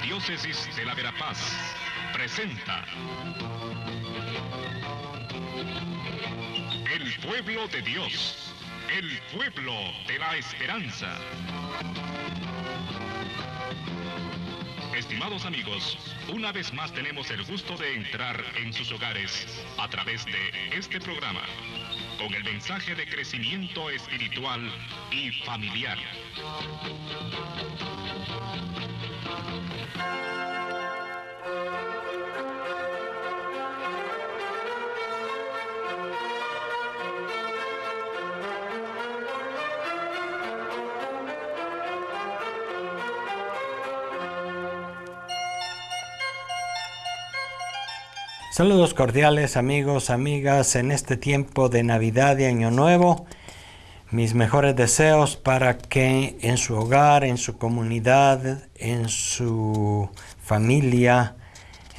Diócesis de la Verapaz presenta El Pueblo de Dios, el pueblo de la esperanza. Estimados amigos, una vez más tenemos el gusto de entrar en sus hogares a través de este programa, con el mensaje de crecimiento espiritual y familiar. Saludos cordiales amigos, amigas, en este tiempo de Navidad y Año Nuevo. Mis mejores deseos para que en su hogar, en su comunidad, en su familia,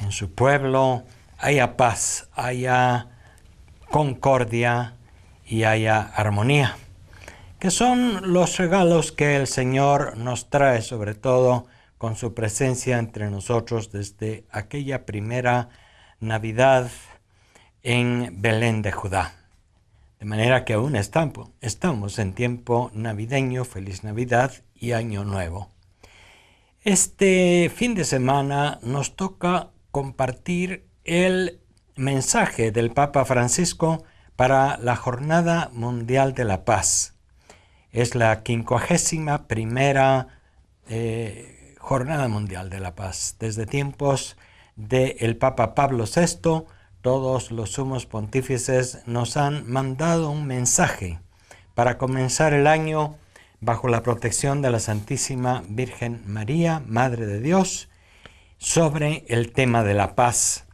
en su pueblo, haya paz, haya concordia y haya armonía, que son los regalos que el Señor nos trae, sobre todo con su presencia entre nosotros desde aquella primera Navidad en Belén de Judá. De manera que aún estamos en tiempo navideño, feliz Navidad y Año Nuevo. Este fin de semana nos toca compartir el mensaje del Papa Francisco para la Jornada Mundial de la Paz. Es la 51ª Jornada Mundial de la Paz. Desde tiempos del Papa Pablo VI, todos los sumos pontífices nos han mandado un mensaje para comenzar el año bajo la protección de la Santísima Virgen María, Madre de Dios, sobre el tema de la paz.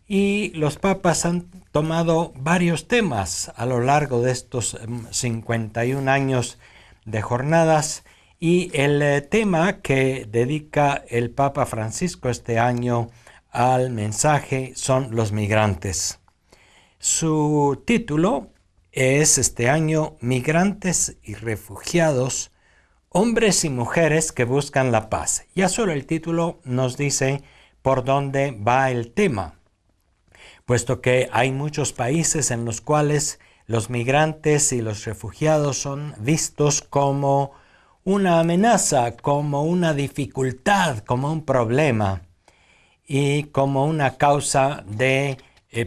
Y los papas han tomado varios temas a lo largo de estos 51 años de jornadas, y el tema que dedica el Papa Francisco este año al mensaje son los migrantes. Su título es este año Migrantes y Refugiados, hombres y mujeres que buscan la paz. Ya solo el título nos dice por dónde va el tema, puesto que hay muchos países en los cuales los migrantes y los refugiados son vistos como una amenaza, como una dificultad, como un problema y como una causa de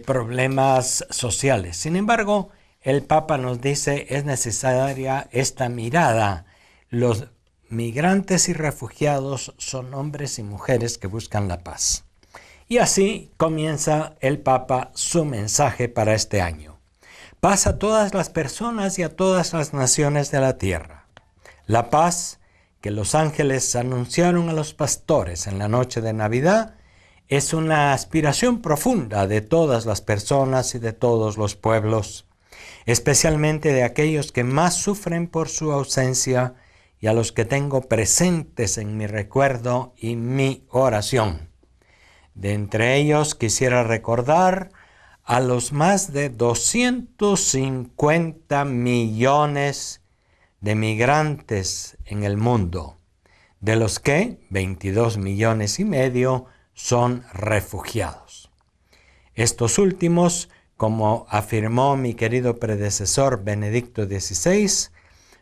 problemas sociales. Sin embargo, el Papa nos dice es necesaria esta mirada. Los migrantes y refugiados son hombres y mujeres que buscan la paz. Y así comienza el Papa su mensaje para este año. Paz a todas las personas y a todas las naciones de la tierra. La paz que los ángeles anunciaron a los pastores en la noche de Navidad es una aspiración profunda de todas las personas y de todos los pueblos, especialmente de aquellos que más sufren por su ausencia y a los que tengo presentes en mi recuerdo y mi oración. De entre ellos quisiera recordar a los más de 250 millones de migrantes en el mundo, de los que 22,5 millones son refugiados. Estos últimos, como afirmó mi querido predecesor Benedicto XVI,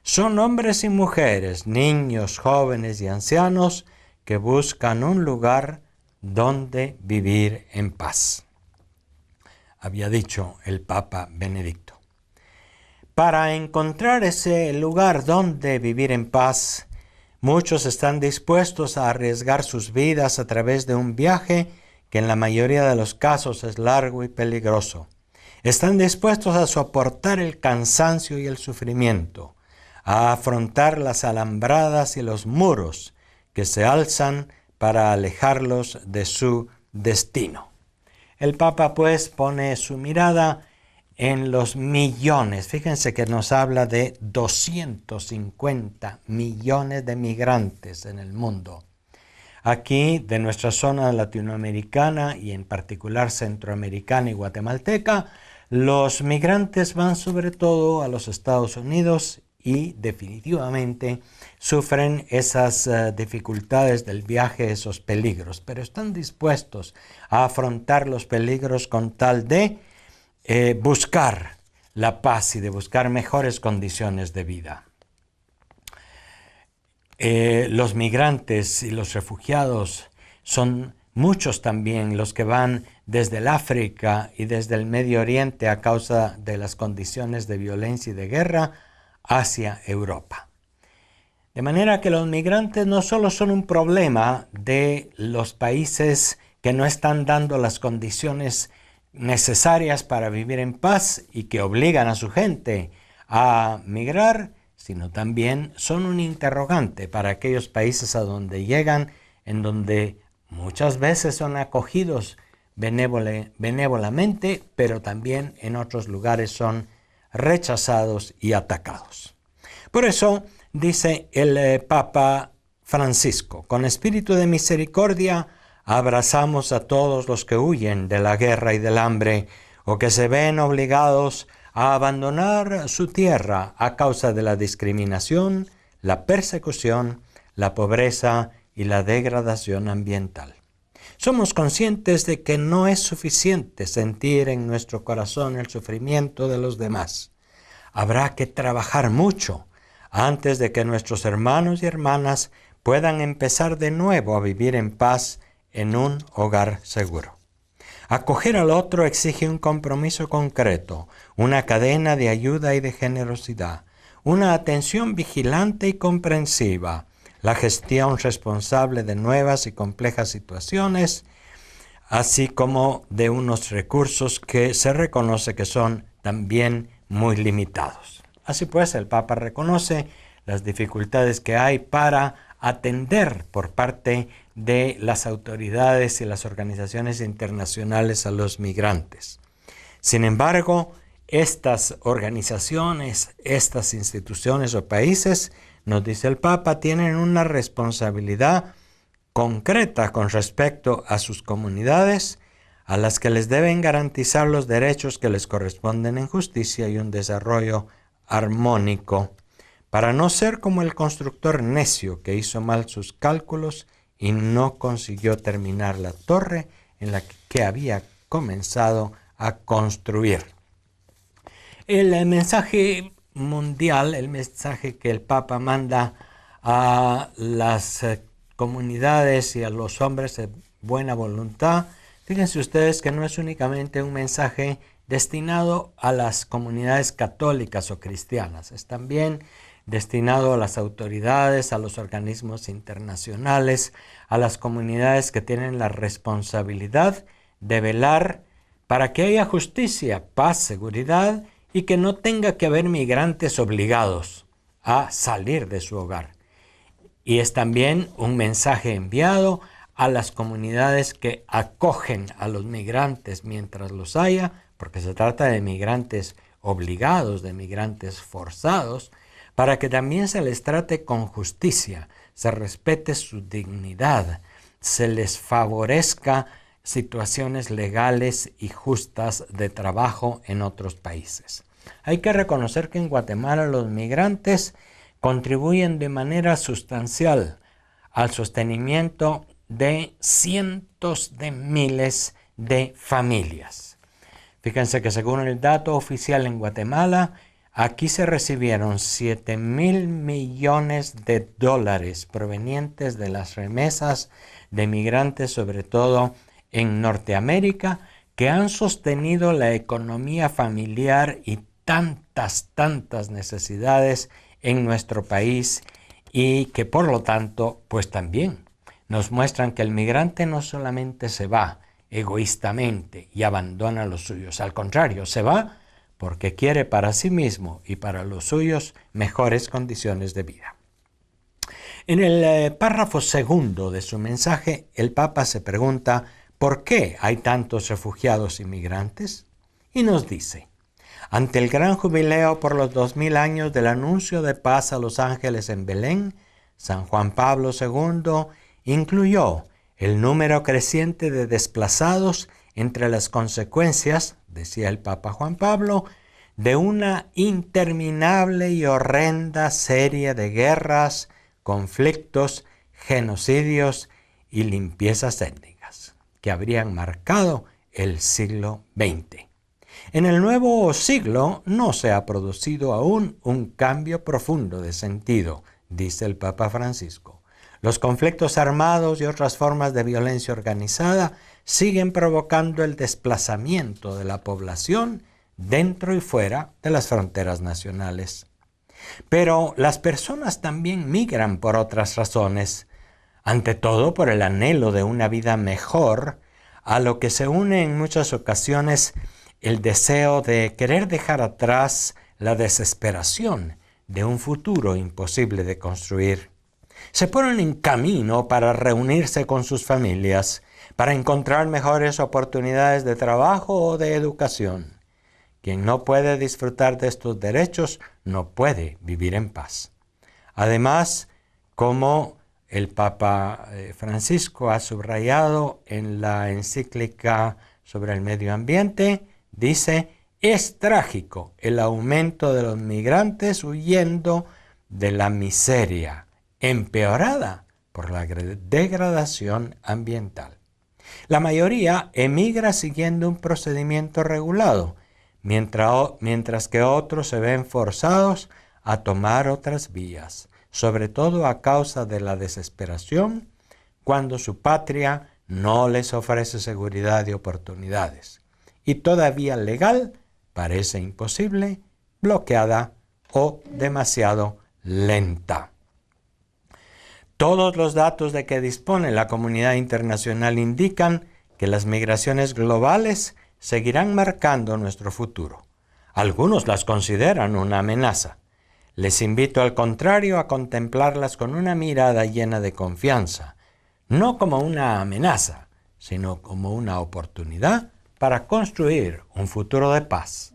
son hombres y mujeres, niños, jóvenes y ancianos que buscan un lugar donde vivir en paz. Había dicho el Papa Benedicto. Para encontrar ese lugar donde vivir en paz, muchos están dispuestos a arriesgar sus vidas a través de un viaje que en la mayoría de los casos es largo y peligroso. Están dispuestos a soportar el cansancio y el sufrimiento, a afrontar las alambradas y los muros que se alzan para alejarlos de su destino. El Papa pues pone su mirada en los millones. Fíjense que nos habla de 250 millones de migrantes en el mundo. Aquí, de nuestra zona latinoamericana y en particular centroamericana y guatemalteca, los migrantes van sobre todo a los Estados Unidos y definitivamente sufren esas dificultades del viaje, esos peligros, pero están dispuestos a afrontar los peligros con tal de buscar la paz y de buscar mejores condiciones de vida. Los migrantes y los refugiados son muchos también los que van desde el África y desde el Medio Oriente a causa de las condiciones de violencia y de guerra hacia Europa. De manera que los migrantes no solo son un problema de los países que no están dando las condiciones necesarias para vivir en paz y que obligan a su gente a migrar, sino también son un interrogante para aquellos países a donde llegan, en donde muchas veces son acogidos benévolamente, pero también en otros lugares son rechazados y atacados. Por eso dice el Papa Francisco: con espíritu de misericordia abrazamos a todos los que huyen de la guerra y del hambre o que se ven obligados a abandonar su tierra a causa de la discriminación, la persecución, la pobreza y la degradación ambiental. Somos conscientes de que no es suficiente sentir en nuestro corazón el sufrimiento de los demás. Habrá que trabajar mucho antes de que nuestros hermanos y hermanas puedan empezar de nuevo a vivir en paz en un hogar seguro. Acoger al otro exige un compromiso concreto, una cadena de ayuda y de generosidad, una atención vigilante y comprensiva, la gestión responsable de nuevas y complejas situaciones, así como de unos recursos que se reconoce que son también muy limitados. Así pues, el Papa reconoce las dificultades que hay para atender por parte de las autoridades y las organizaciones internacionales a los migrantes. Sin embargo, estas organizaciones, estas instituciones o países, nos dice el Papa, tienen una responsabilidad concreta con respecto a sus comunidades, a las que les deben garantizar los derechos que les corresponden en justicia y un desarrollo armónico, para no ser como el constructor necio que hizo mal sus cálculos y no consiguió terminar la torre en la que había comenzado a construir. El mensaje mundial, el mensaje que el Papa manda a las comunidades y a los hombres de buena voluntad, fíjense ustedes que no es únicamente un mensaje destinado a las comunidades católicas o cristianas, es también destinado a las autoridades, a los organismos internacionales, a las comunidades que tienen la responsabilidad de velar para que haya justicia, paz, seguridad y que no tenga que haber migrantes obligados a salir de su hogar. Y es también un mensaje enviado a las comunidades que acogen a los migrantes mientras los haya, porque se trata de migrantes obligados, de migrantes forzados, para que también se les trate con justicia, se respete su dignidad, se les favorezca situaciones legales y justas de trabajo en otros países. Hay que reconocer que en Guatemala los migrantes contribuyen de manera sustancial al sostenimiento de cientos de miles de familias. Fíjense que según el dato oficial en Guatemala, aquí se recibieron 7,000 millones de dólares provenientes de las remesas de migrantes, sobre todo en Norteamérica, que han sostenido la economía familiar y tantas necesidades en nuestro país y que por lo tanto, pues también nos muestran que el migrante no solamente se va egoístamente y abandona a los suyos, al contrario, se va porque quiere para sí mismo y para los suyos mejores condiciones de vida. En el párrafo segundo de su mensaje, el Papa se pregunta ¿por qué hay tantos refugiados y migrantes? Y nos dice: ante el gran jubileo por los 2000 años del anuncio de paz a los ángeles en Belén, San Juan Pablo II incluyó el número creciente de desplazados entre las consecuencias, decía el Papa Juan Pablo, de una interminable y horrenda serie de guerras, conflictos, genocidios y limpiezas étnicas que habrían marcado el siglo XX. En el nuevo siglo no se ha producido aún un cambio profundo de sentido, dice el Papa Francisco. Los conflictos armados y otras formas de violencia organizada siguen provocando el desplazamiento de la población dentro y fuera de las fronteras nacionales. Pero las personas también migran por otras razones, ante todo por el anhelo de una vida mejor, a lo que se une en muchas ocasiones el deseo de querer dejar atrás la desesperación de un futuro imposible de construir. Se ponen en camino para reunirse con sus familias, para encontrar mejores oportunidades de trabajo o de educación. Quien no puede disfrutar de estos derechos no puede vivir en paz. Además, como el Papa Francisco ha subrayado en la encíclica sobre el medio ambiente, dice: es trágico el aumento de los migrantes huyendo de la miseria, empeorada por la degradación ambiental. La mayoría emigra siguiendo un procedimiento regulado, mientras que otros se ven forzados a tomar otras vías, sobre todo a causa de la desesperación, cuando su patria no les ofrece seguridad y oportunidades, y todavía legal parece imposible, bloqueada o demasiado lenta. Todos los datos de que dispone la comunidad internacional indican que las migraciones globales seguirán marcando nuestro futuro. Algunos las consideran una amenaza. Les invito al contrario a contemplarlas con una mirada llena de confianza, no como una amenaza, sino como una oportunidad para construir un futuro de paz.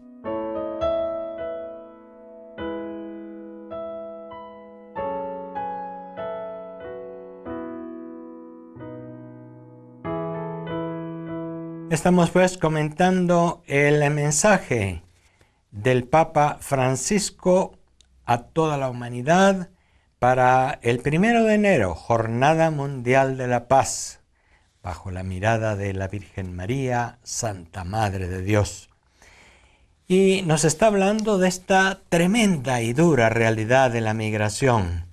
Estamos pues comentando el mensaje del Papa Francisco a toda la humanidad para el 1 de enero, Jornada Mundial de la Paz, bajo la mirada de la Virgen María, Santa Madre de Dios. Y nos está hablando de esta tremenda y dura realidad de la migración.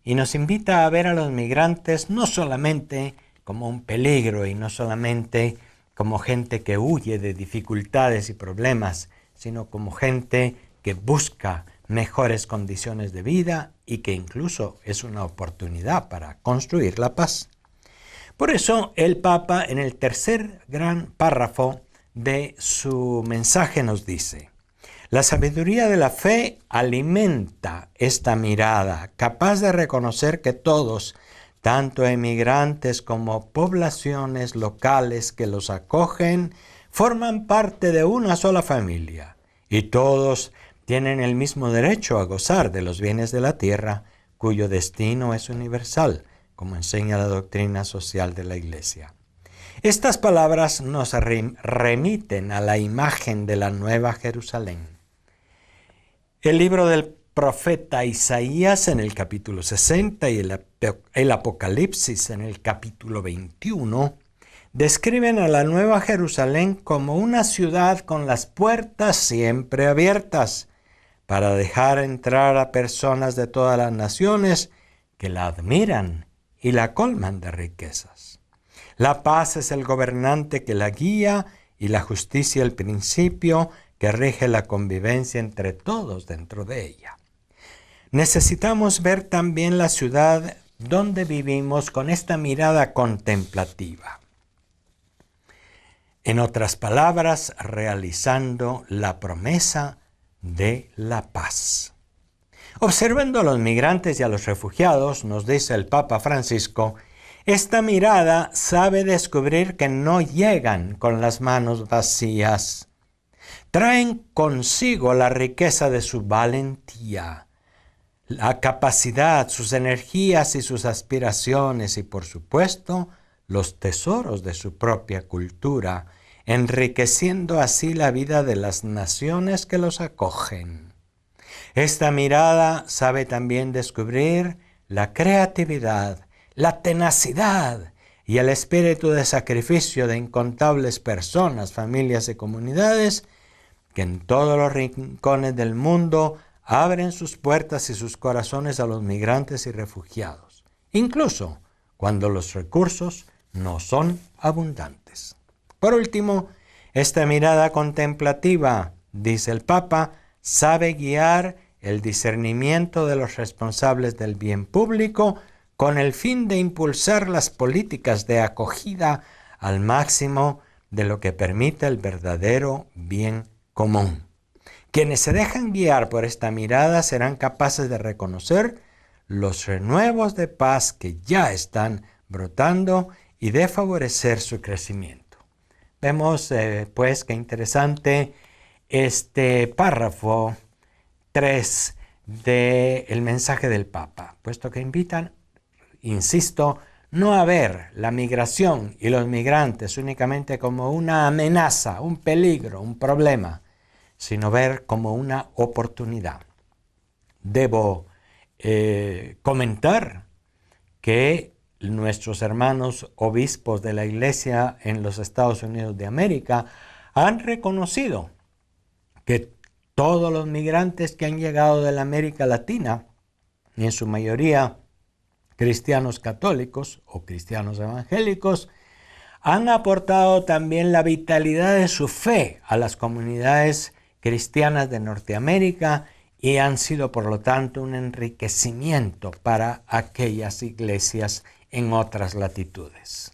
Y nos invita a ver a los migrantes no solamente como un peligro y no solamente como gente que huye de dificultades y problemas, sino como gente que busca mejores condiciones de vida y que incluso es una oportunidad para construir la paz. Por eso el Papa, en el tercer gran párrafo de su mensaje, nos dice: la sabiduría de la fe alimenta esta mirada, capaz de reconocer que todos, tanto emigrantes como poblaciones locales que los acogen, forman parte de una sola familia, y todos tienen el mismo derecho a gozar de los bienes de la tierra, cuyo destino es universal, como enseña la doctrina social de la Iglesia. Estas palabras nos remiten a la imagen de la Nueva Jerusalén. El libro del profeta Isaías en el capítulo 60 y el Apocalipsis en el capítulo 21 describen a la Nueva Jerusalén como una ciudad con las puertas siempre abiertas para dejar entrar a personas de todas las naciones que la admiran y la colman de riquezas. La paz es el gobernante que la guía y la justicia el principio que rige la convivencia entre todos dentro de ella. Necesitamos ver también la ciudad donde vivimos con esta mirada contemplativa. En otras palabras, realizando la promesa de la paz. Observando a los migrantes y a los refugiados, nos dice el Papa Francisco, esta mirada sabe descubrir que no llegan con las manos vacías. Traen consigo la riqueza de su valentía, la capacidad, sus energías y sus aspiraciones y, por supuesto, los tesoros de su propia cultura, enriqueciendo así la vida de las naciones que los acogen. Esta mirada sabe también descubrir la creatividad, la tenacidad y el espíritu de sacrificio de incontables personas, familias y comunidades que en todos los rincones del mundo abren sus puertas y sus corazones a los migrantes y refugiados, incluso cuando los recursos no son abundantes. Por último, esta mirada contemplativa, dice el Papa, sabe guiar el discernimiento de los responsables del bien público con el fin de impulsar las políticas de acogida al máximo de lo que permite el verdadero bien común. Quienes se dejan guiar por esta mirada serán capaces de reconocer los renuevos de paz que ya están brotando y de favorecer su crecimiento. Vemos pues qué interesante este párrafo 3 del mensaje del Papa, puesto que invitan, insisto, no a ver la migración y los migrantes únicamente como una amenaza, un peligro, un problema, sino ver como una oportunidad. Debo comentar que nuestros hermanos obispos de la Iglesia en los Estados Unidos de América han reconocido que todos los migrantes que han llegado de la América Latina, en su mayoría cristianos católicos o cristianos evangélicos, han aportado también la vitalidad de su fe a las comunidades cristianas de Norteamérica y han sido, por lo tanto, un enriquecimiento para aquellas iglesias en otras latitudes.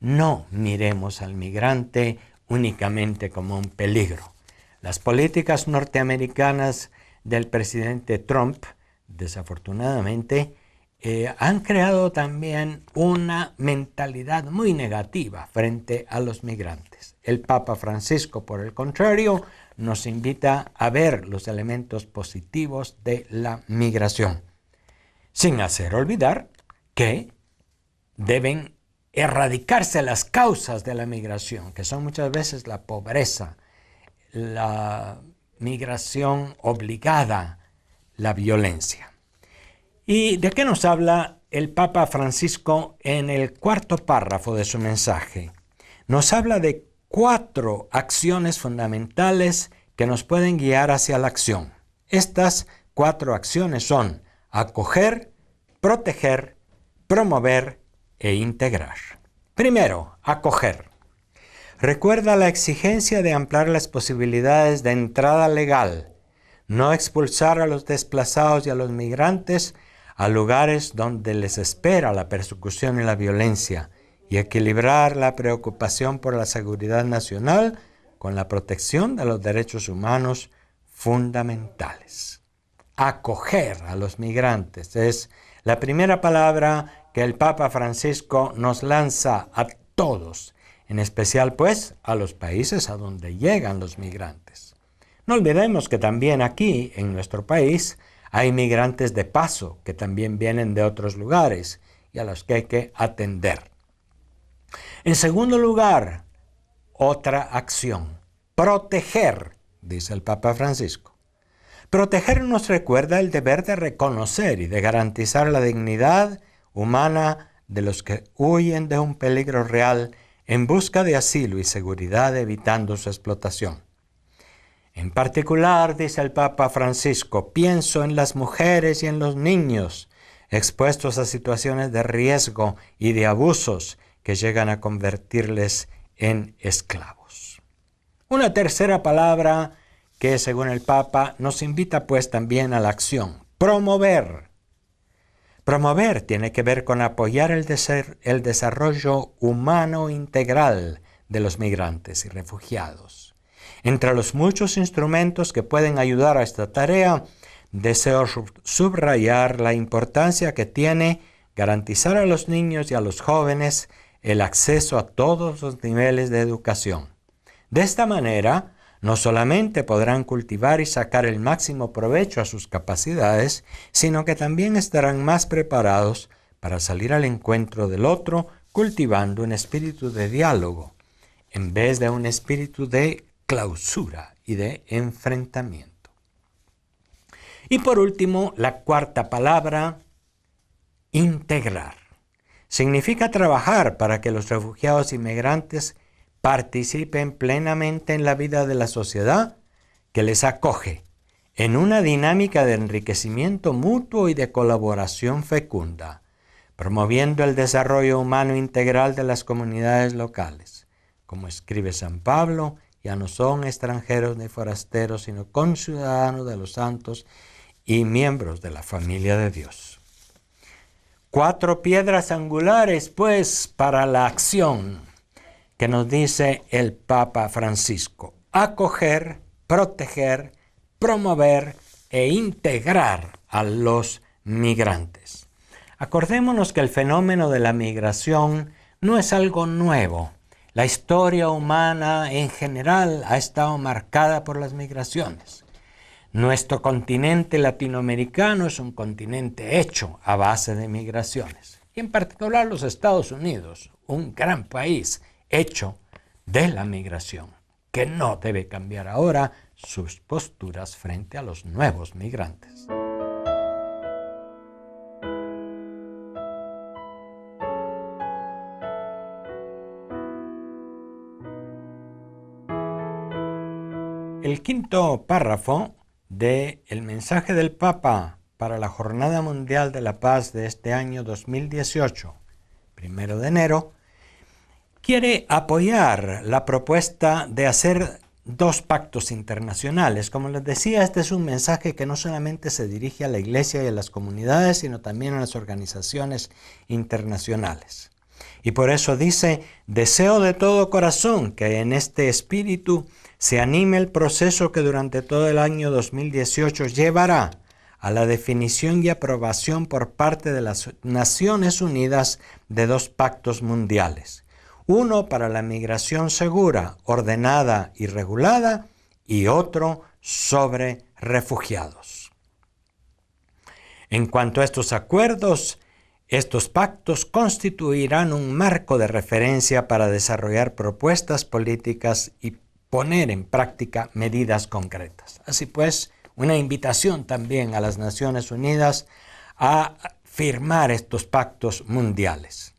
No miremos al migrante únicamente como un peligro. Las políticas norteamericanas del presidente Trump, desafortunadamente, han creado también una mentalidad muy negativa frente a los migrantes. El Papa Francisco, por el contrario, nos invita a ver los elementos positivos de la migración, sin hacer olvidar que deben erradicarse las causas de la migración, que son muchas veces la pobreza, la migración obligada, la violencia. ¿Y de qué nos habla el Papa Francisco en el cuarto párrafo de su mensaje? Nos habla de 4 acciones fundamentales que nos pueden guiar hacia la acción. Estas 4 acciones son acoger, proteger, promover e integrar. Primero, acoger. Recuerda la exigencia de ampliar las posibilidades de entrada legal, no expulsar a los desplazados y a los migrantes a lugares donde les espera la persecución y la violencia, y equilibrar la preocupación por la seguridad nacional con la protección de los derechos humanos fundamentales. Acoger a los migrantes es la primera palabra que el Papa Francisco nos lanza a todos, en especial pues a los países a donde llegan los migrantes. No olvidemos que también aquí, en nuestro país, hay migrantes de paso que también vienen de otros lugares y a los que hay que atender. En segundo lugar, otra acción, proteger, dice el Papa Francisco. Proteger nos recuerda el deber de reconocer y de garantizar la dignidad humana de los que huyen de un peligro real en busca de asilo y seguridad, evitando su explotación. En particular, dice el Papa Francisco, pienso en las mujeres y en los niños expuestos a situaciones de riesgo y de abusos que llegan a convertirles en esclavos. Una tercera palabra que, según el Papa, nos invita pues también a la acción, promover. Promover tiene que ver con apoyar el desarrollo humano integral de los migrantes y refugiados. Entre los muchos instrumentos que pueden ayudar a esta tarea, deseo subrayar la importancia que tiene garantizar a los niños y a los jóvenes el acceso a todos los niveles de educación. De esta manera, no solamente podrán cultivar y sacar el máximo provecho a sus capacidades, sino que también estarán más preparados para salir al encuentro del otro, cultivando un espíritu de diálogo, en vez de un espíritu de clausura y de enfrentamiento. Y por último, la cuarta palabra, integrar. Significa trabajar para que los refugiados inmigrantes participen plenamente en la vida de la sociedad que les acoge, en una dinámica de enriquecimiento mutuo y de colaboración fecunda, promoviendo el desarrollo humano integral de las comunidades locales. Como escribe San Pablo, ya no son extranjeros ni forasteros, sino conciudadanos de los santos y miembros de la familia de Dios. 4 piedras angulares, pues, para la acción que nos dice el Papa Francisco: acoger, proteger, promover e integrar a los migrantes. Acordémonos que el fenómeno de la migración no es algo nuevo. La historia humana en general ha estado marcada por las migraciones. Nuestro continente latinoamericano es un continente hecho a base de migraciones. Y en particular los Estados Unidos, un gran país hecho de la migración, que no debe cambiar ahora sus posturas frente a los nuevos migrantes. El quinto párrafo del mensaje del Papa para la Jornada Mundial de la Paz de este año 2018, 1 de enero, quiere apoyar la propuesta de hacer 2 pactos internacionales. Como les decía, este es un mensaje que no solamente se dirige a la Iglesia y a las comunidades, sino también a las organizaciones internacionales. Y por eso dice: deseo de todo corazón que en este espíritu se anime el proceso que durante todo el año 2018 llevará a la definición y aprobación por parte de las Naciones Unidas de 2 pactos mundiales. Uno para la migración segura, ordenada y regulada, y otro sobre refugiados. En cuanto a estos acuerdos, estos pactos constituirán un marco de referencia para desarrollar propuestas políticas y poner en práctica medidas concretas. Así pues, una invitación también a las Naciones Unidas a firmar estos pactos mundiales.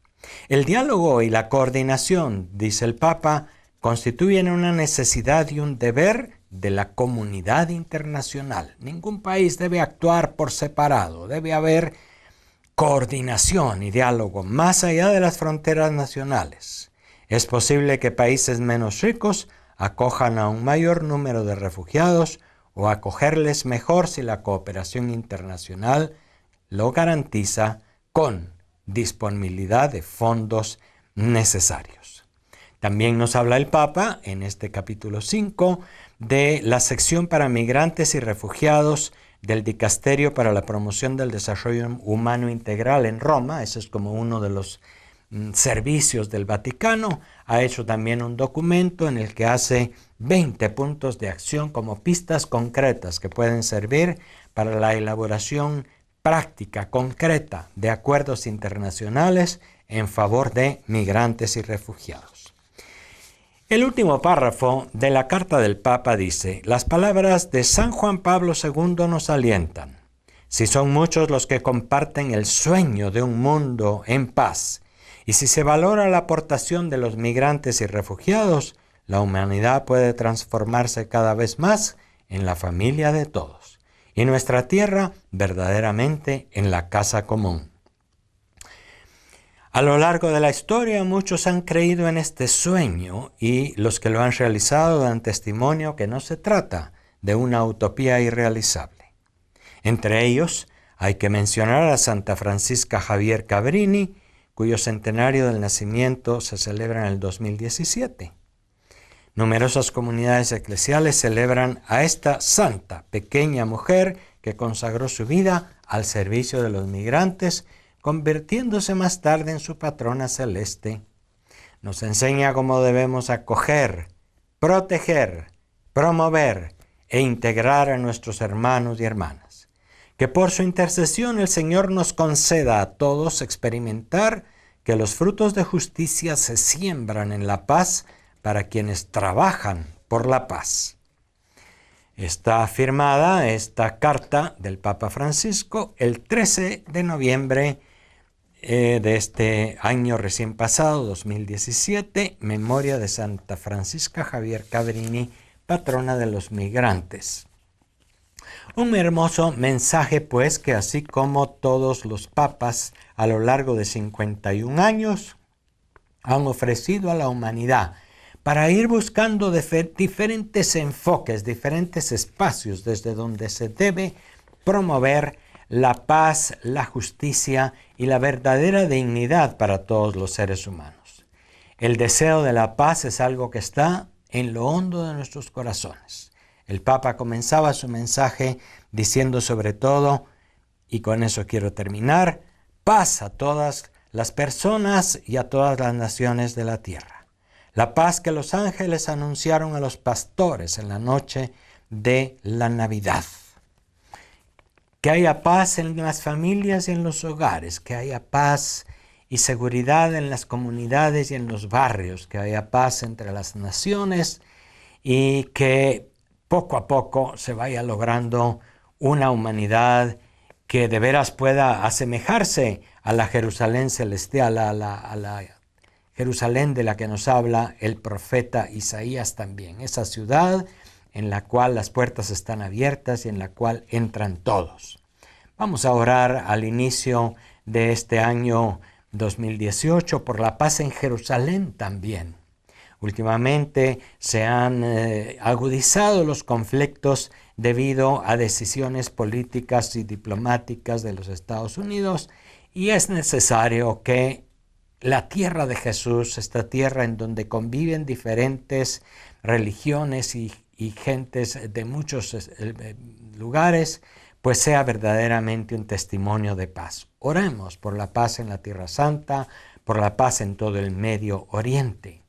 El diálogo y la coordinación, dice el Papa, constituyen una necesidad y un deber de la comunidad internacional. Ningún país debe actuar por separado, debe haber coordinación y diálogo más allá de las fronteras nacionales. Es posible que países menos ricos acojan a un mayor número de refugiados o acogerles mejor si la cooperación internacional lo garantiza con disponibilidad de fondos necesarios. También nos habla el Papa en este capítulo 5 de la sección para migrantes y refugiados del Dicasterio para la Promoción del Desarrollo Humano Integral en Roma. Ese es como uno de los servicios del Vaticano. Ha hecho también un documento en el que hace 20 puntos de acción como pistas concretas que pueden servir para la elaboración práctica, concreta, de acuerdos internacionales en favor de migrantes y refugiados. El último párrafo de la carta del Papa dice: las palabras de San Juan Pablo II nos alientan. Si son muchos los que comparten el sueño de un mundo en paz, y si se valora la aportación de los migrantes y refugiados, la humanidad puede transformarse cada vez más en la familia de todos, y nuestra tierra verdaderamente en la casa común. A lo largo de la historia, muchos han creído en este sueño y los que lo han realizado dan testimonio que no se trata de una utopía irrealizable. Entre ellos, hay que mencionar a Santa Francisca Javier Cabrini, cuyo centenario del nacimiento se celebra en el 2017. Numerosas comunidades eclesiales celebran a esta santa, pequeña mujer que consagró su vida al servicio de los migrantes, convirtiéndose más tarde en su patrona celeste. Nos enseña cómo debemos acoger, proteger, promover e integrar a nuestros hermanos y hermanas. Que por su intercesión el Señor nos conceda a todos experimentar que los frutos de justicia se siembran en la paz para quienes trabajan por la paz. Está firmada esta carta del Papa Francisco el 13 de noviembre de este año recién pasado, 2017, memoria de Santa Francisca Javier Cabrini, patrona de los migrantes. Un hermoso mensaje, pues, que así como todos los papas a lo largo de 51 años han ofrecido a la humanidad para ir buscando diferentes enfoques, diferentes espacios desde donde se debe promover la paz, la justicia y la verdadera dignidad para todos los seres humanos. El deseo de la paz es algo que está en lo hondo de nuestros corazones. El Papa comenzaba su mensaje diciendo sobre todo, y con eso quiero terminar, paz a todas las personas y a todas las naciones de la tierra. La paz que los ángeles anunciaron a los pastores en la noche de la Navidad. Que haya paz en las familias y en los hogares, que haya paz y seguridad en las comunidades y en los barrios, que haya paz entre las naciones y que poco a poco se vaya logrando una humanidad que de veras pueda asemejarse a la Jerusalén celestial, a la Jerusalén de la que nos habla el profeta Isaías también. Esa ciudad en la cual las puertas están abiertas y en la cual entran todos. Vamos a orar al inicio de este año 2018 por la paz en Jerusalén también. Últimamente se han agudizado los conflictos debido a decisiones políticas y diplomáticas de los Estados Unidos y es necesario que la tierra de Jesús, esta tierra en donde conviven diferentes religiones y gentes de muchos lugares, pues sea verdaderamente un testimonio de paz. Oremos por la paz en la Tierra Santa, por la paz en todo el Medio Oriente.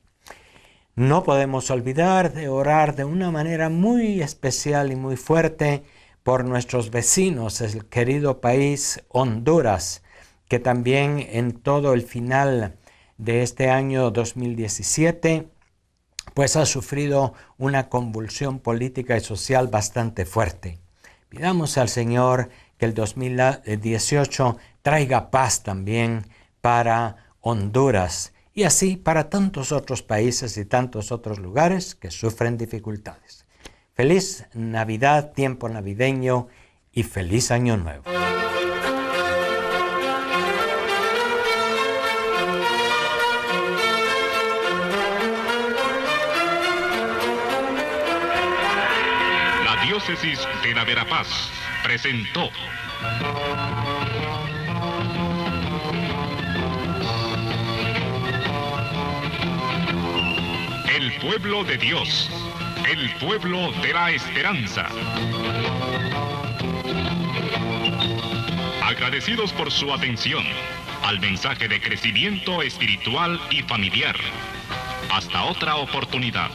No podemos olvidar de orar de una manera muy especial y muy fuerte por nuestros vecinos, el querido país Honduras, que también en todo el final de este año 2017, pues ha sufrido una convulsión política y social bastante fuerte. Pidamos al Señor que el 2018 traiga paz también para Honduras y así para tantos otros países y tantos otros lugares que sufren dificultades. Feliz Navidad, tiempo navideño y feliz Año Nuevo. Diócesis de la Verapaz presentó El pueblo de Dios, el pueblo de la esperanza. Agradecidos por su atención al mensaje de crecimiento espiritual y familiar. Hasta otra oportunidad.